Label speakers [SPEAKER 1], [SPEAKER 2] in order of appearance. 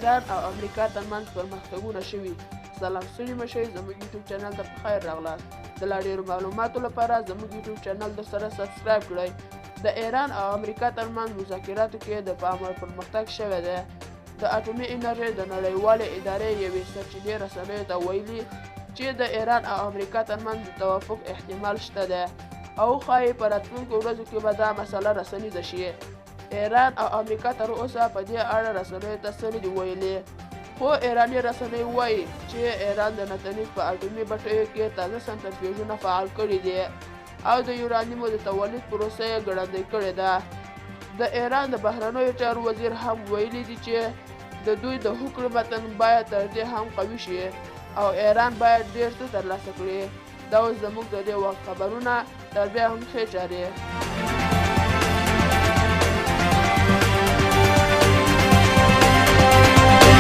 [SPEAKER 1] ایران او امریکا ترمنځ پرمختګونه شوي. سلام ستړي مه شئ، زموږ یوټیوب چینل ته په خیر راغلاست. د لا ډېرو معلوماتو لپاره زموږ یوټیوب چینل درسره سبسکرایب کړئ. د ایران او امریکا ترمنځ مذاکراتو کې د پاموړ پرمختګ شوی دی. د اټومي انرژۍ د نړیوالې ادارې یوې سرچینې رسنیو ته ویلي چې د ایران او امریکا ترمنځ د توافق احتمال شته دی او ښایي په راتلونکو ورځو کې به دا مسله رسنیزه شي. ایران او امریکا تر اوسه په دې اړه رسنیو ته څه نه دي ویلي، خو ایراني رسنۍ وایي چې ایران د نتنیک په اټومي بټیو کې تازه سنټرفیوژونه فعال کړي دي او د یورانیمو د تولید پروسه یې ګړندۍ کړې ده. د ایران د بهرنیو چارو وزیر هم ویلي دي چې د دوی د هوکړې متن باید تر دې هم قوي شي او ایران باید ډېر څه ترلاسه کړي. دا اوس زموږ د دې وخت خبرونه، تر بیا هم ښې چارې.